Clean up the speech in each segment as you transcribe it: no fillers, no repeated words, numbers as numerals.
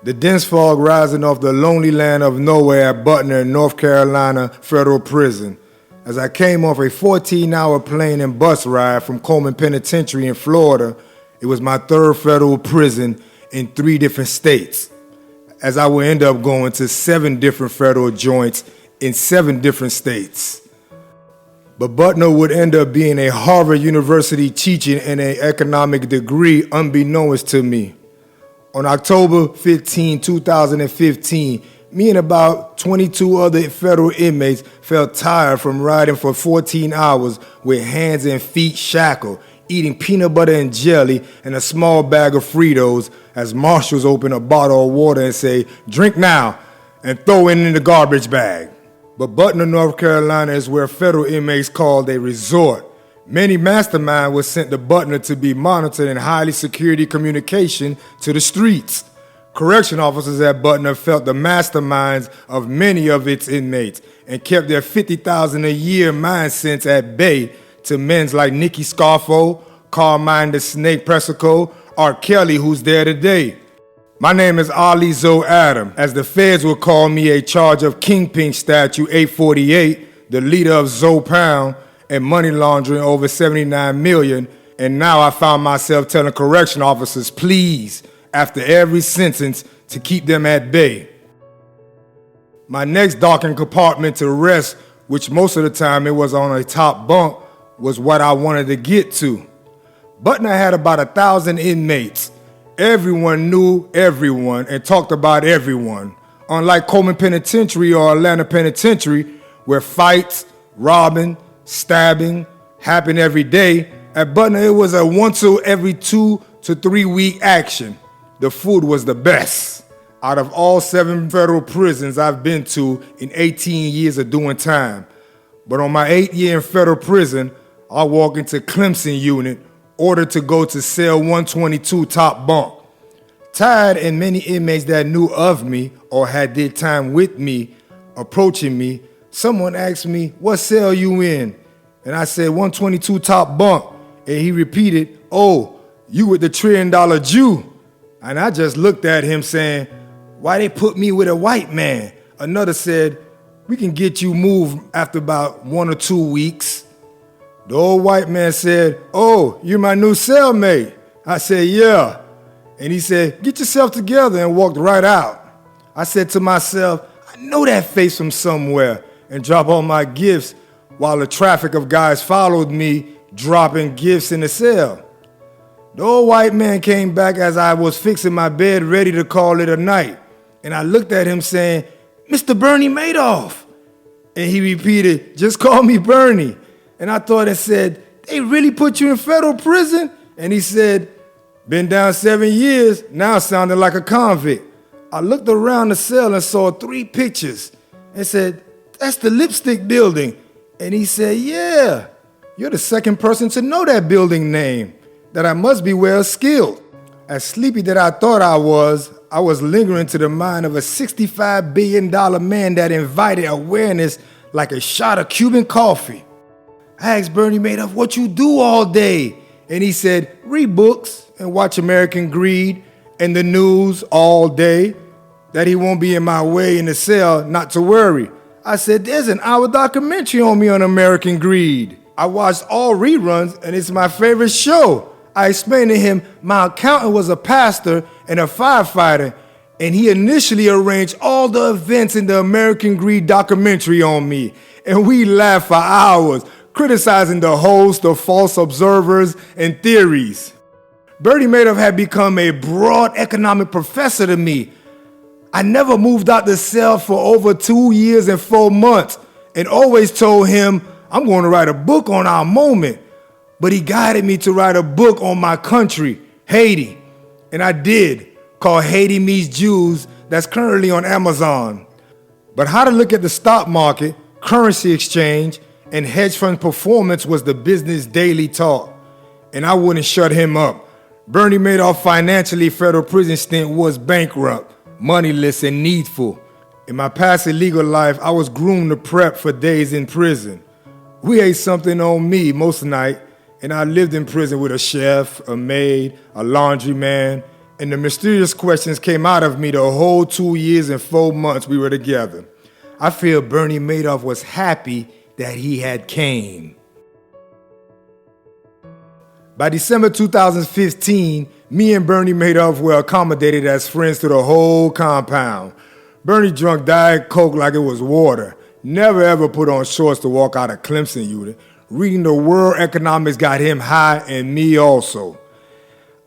The dense fog rising off the lonely land of nowhere at Butner, North Carolina Federal Prison. As I came off a 14-hour plane and bus ride from Coleman Penitentiary in Florida, it was my third federal prison in 3 different states, as I would end up going to 7 different federal joints in 7 different states. But Butner would end up being a Harvard University teaching and an economic degree unbeknownst to me. On October 15, 2015, me and about 22 other federal inmates felt tired from riding for 14 hours with hands and feet shackled, eating peanut butter and jelly and a small bag of Fritos as marshals open a bottle of water and say, "Drink now," and throw it in the garbage bag. But Butner, North Carolina is where federal inmates called a resort. Many masterminds were sent to Butner to be monitored in highly security communication to the streets. Correction officers at Butner felt the masterminds of many of its inmates and kept their $50,000 a year mind sense at bay to men like Nicky Scarfo, Carmine the Snake Persico, R. Kelly, who's there today. My name is Ali Zoe Adam, as the feds would call me, a charge of Kingpin Statute 848, the leader of Zoe Pound, and money laundering over $79 million, and now I found myself telling correction officers, please, after every sentence, to keep them at bay. My next darkened compartment to rest, which most of the time it was on a top bunk, was what I wanted to get to. Butner had about 1,000 inmates. Everyone knew everyone and talked about everyone. Unlike Coleman Penitentiary or Atlanta Penitentiary, where fights, robbing, stabbing happened every day, at Butner it was a once every 2 to 3 week action. The food was the best. Out of all 7 federal prisons I've been to in 18 years of doing time. But on my 8th year in federal prison, I walk into Clemson unit, ordered to go to cell 122 top bunk. Tired, and many inmates that knew of me or had did time with me approaching me, someone asked me, "What cell you in?" And I said, 122 top bunk. And he repeated, "Oh, you with the $1 trillion Jew." And I just looked at him saying, "Why they put me with a white man?" Another said, "We can get you moved after about 1 or 2 weeks." The old white man said, "Oh, you're my new cellmate." I said, "Yeah." And he said, "Get yourself together," and walked right out. I said to myself, I know that face from somewhere, and dropped all my gifts while the traffic of guys followed me, dropping gifts in the cell. The old white man came back as I was fixing my bed, ready to call it a night. And I looked at him saying, "Mr. Bernie Madoff." And he repeated, "Just call me Bernie." And I thought and said, "They really put you in federal prison?" And he said, "Been down 7 years, now sounding like a convict." I looked around the cell and saw 3 pictures and said, "That's the lipstick building." And he said, "Yeah, you're the second person to know that building name, that I must be well skilled." As sleepy that I thought I was lingering to the mind of a $65 billion man that invited awareness like a shot of Cuban coffee. I asked Bernie Madoff, "What you do all day?" And he said, "Read books and watch American Greed and the news all day, that he won't be in my way in the cell, not to worry." I said, "There's an hour documentary on me on American Greed. I watched all reruns and it's my favorite show." I explained to him my accountant was a pastor and a firefighter, and he initially arranged all the events in the American Greed documentary on me. And we laughed for hours, criticizing the host of false observers and theories. Bernie Madoff had become a broad economic professor to me. I never moved out the cell for over 2 years and 4 months, and always told him I'm going to write a book on our moment. But he guided me to write a book on my country, Haiti. And I did, called Haiti Meets Jews, that's currently on Amazon. But how to look at the stock market, currency exchange, and hedge fund performance was the business daily talk. And I wouldn't shut him up. Bernie Madoff's financially federal prison stint was bankrupt, moneyless, and needful. In my past illegal life, I was groomed to prep for days in prison. We ate something on me most night, and I lived in prison with a chef, a maid, a laundryman, And the mysterious questions came out of me the whole 2 years and 4 months we were together. I feel Bernie Madoff was happy that he had came. By December 2015, me and Bernie Madoff were accommodated as friends to the whole compound. Bernie drunk Diet Coke like it was water. Never ever put on shorts to walk out of Clemson unit. Reading the World Economics got him high, and me also.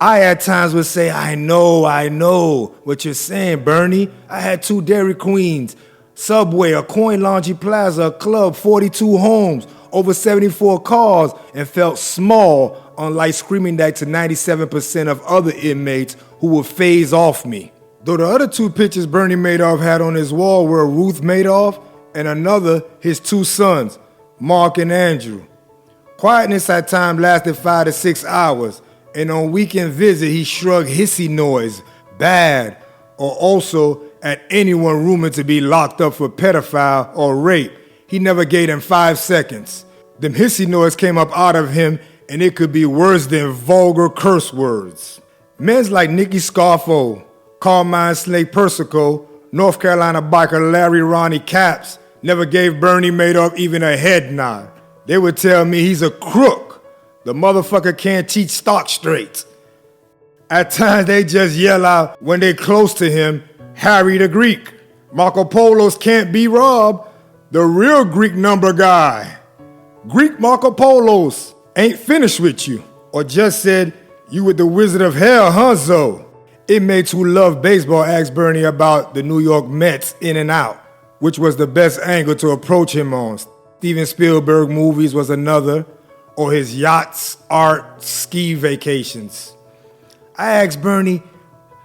I at times would say, I know what you're saying, Bernie. I had 2 Dairy Queens, Subway, a Coin Laundry Plaza, a club, 42 homes, over 74 cars, and felt small, unlike screaming that to 97% of other inmates who would phase off me. Though the other 2 pictures Bernie Madoff had on his wall were Ruth Madoff and another, his 2 sons, Mark and Andrew. Quietness at times lasted 5 to 6 hours, and on weekend visit he shrugged hissy noise, bad, or also at anyone rumored to be locked up for pedophile or rape. He never gave them 5 seconds. Them hissy noise came up out of him, and it could be worse than vulgar curse words. Men's like Nicky Scarfo, Carmine Snake Persico, North Carolina biker Larry Ronnie Capps never gave Bernie Madoff even a head nod. They would tell me he's a crook. The motherfucker can't teach stock straight. At times they just yell out when they close to him, Harry the Greek. Marco Polos can't be robbed. The real Greek number guy. Greek Marco Polos ain't finished with you. Or just said, you with the Wizard of Hell, huh, Zoe? Inmates who love baseball asked Bernie about the New York Mets in and out, which was the best angle to approach him on. Steven Spielberg movies was another, or his yachts, art, ski vacations. I asked Bernie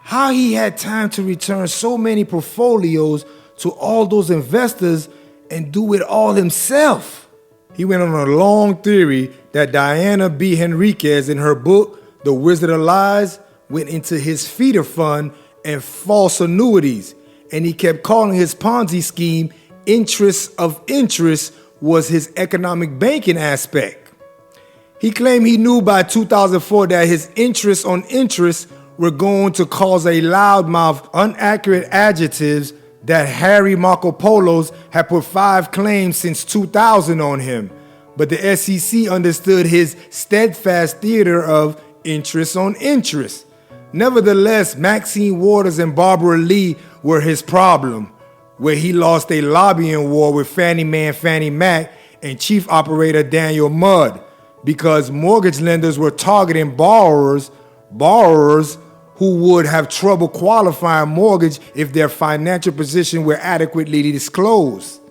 how he had time to return so many portfolios to all those investors and do it all himself. He went on a long theory that Diana B. Henriquez in her book, The Wizard of Lies, went into his feeder fund and false annuities, and he kept calling his Ponzi scheme interest of interest was his economic banking aspect. He claimed he knew by 2004 that his interest on interest were going to cause a loudmouth, inaccurate adjectives that Harry Marco Polos had put 5 claims since 2000 on him, but the SEC understood his steadfast theater of interest on interest. Nevertheless, Maxine Waters and Barbara Lee were his problem, where he lost a lobbying war with Fannie Mae and Fannie Mac and chief operator Daniel Mudd, because mortgage lenders were targeting borrowers who would have trouble qualifying mortgage if their financial position were adequately disclosed,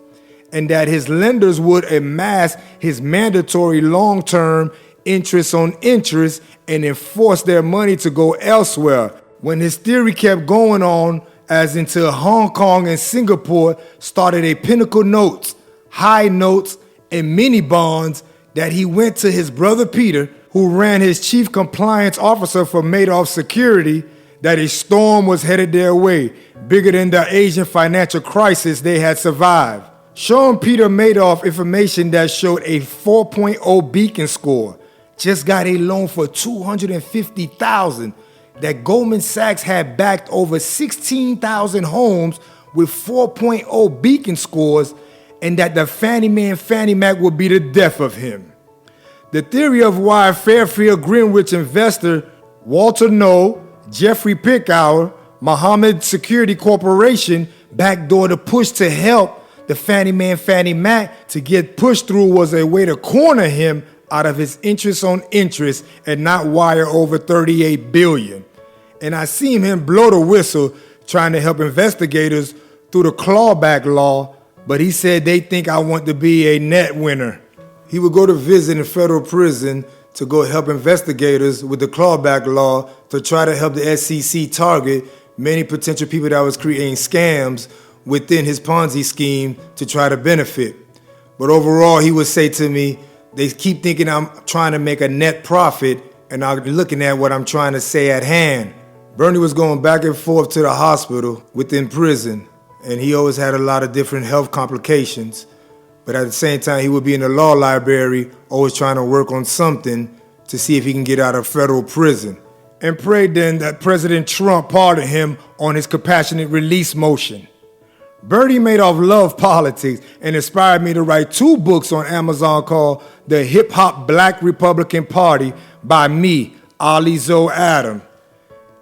and that his lenders would amass his mandatory long-term interest on interest and enforce their money to go elsewhere. When his theory kept going on, as until Hong Kong and Singapore started a Pinnacle Notes, High Notes, and mini bonds, that he went to his brother Peter, who ran his chief compliance officer for Madoff Security, that a storm was headed their way, bigger than the Asian financial crisis they had survived. Showing Peter Madoff information that showed a 4.0 beacon score, just got a loan for $250,000, that Goldman Sachs had backed over 16,000 homes with 4.0 beacon scores, and that the Fannie Mae and Fannie Mac would be the death of him. The theory of why Fairfield Greenwich investor Walter Noe, Jeffrey Pickhour, Mohammed Security Corporation backdoored the push to help the Fannie Mae and Fannie Mac to get pushed through was a way to corner him out of his interest on interest and not wire over $38 billion. And I seen him blow the whistle trying to help investigators through the Clawback law, but he said they think I want to be a net winner. He would go to visit in federal prison to go help investigators with the Clawback law to try to help the SEC target many potential people that was creating scams within his Ponzi scheme to try to benefit. But overall, he would say to me, they keep thinking I'm trying to make a net profit and I'm looking at what I'm trying to say at hand. Bernie was going back and forth to the hospital within prison, and he always had a lot of different health complications. But at the same time, he would be in the law library, always trying to work on something to see if he can get out of federal prison. and prayed then that President Trump pardon him on his compassionate release motion. Bernie Madoff loved politics and inspired me to write 2 books on Amazon called The Hip Hop Black Republican Party by me, Ali Zoe Adam.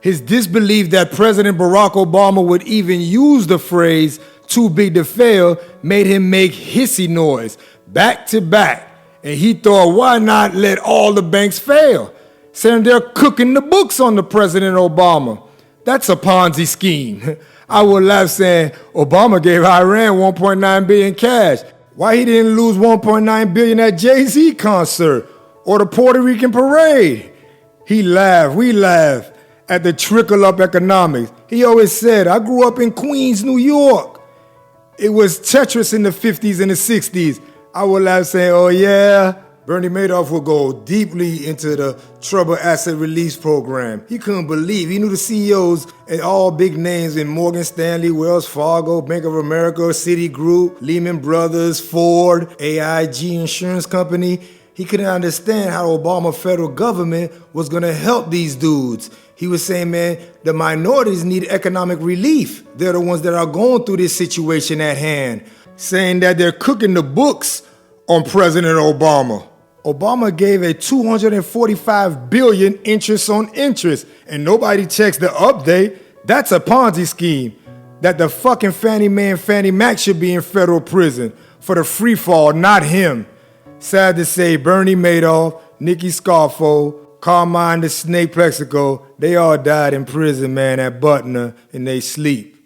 His disbelief that President Barack Obama would even use the phrase too big to fail made him make hissy noise back to back. And he thought, why not let all the banks fail? Saying they're cooking the books on the President Obama. That's a Ponzi scheme. I would laugh saying Obama gave Iran $1.9 billion cash. Why he didn't lose $1.9 billion at Jay-Z concert or the Puerto Rican parade? He laughed, we laughed at the trickle-up economics. He always said, I grew up in Queens, New York. It was Tetris in the 50s and the 60s. I would laugh saying, oh yeah? Bernie Madoff would go deeply into the troubled asset release program. He couldn't believe. He knew the CEOs and all big names in Morgan Stanley, Wells Fargo, Bank of America, Citigroup, Lehman Brothers, Ford, AIG Insurance Company. He couldn't understand how the Obama federal government was going to help these dudes. He was saying, man, the minorities need economic relief. They're the ones that are going through this situation at hand. Saying that they're cooking the books on President Obama. Obama gave a $245 billion interest on interest, and nobody checks the update. That's a Ponzi scheme. That the fucking Fannie Mae and Fannie Mac should be in federal prison for the free fall, not him. Sad to say, Bernie Madoff, Nicky Scarfo, Carmine the Snake Plexico, they all died in prison, man, at Butner in they sleep.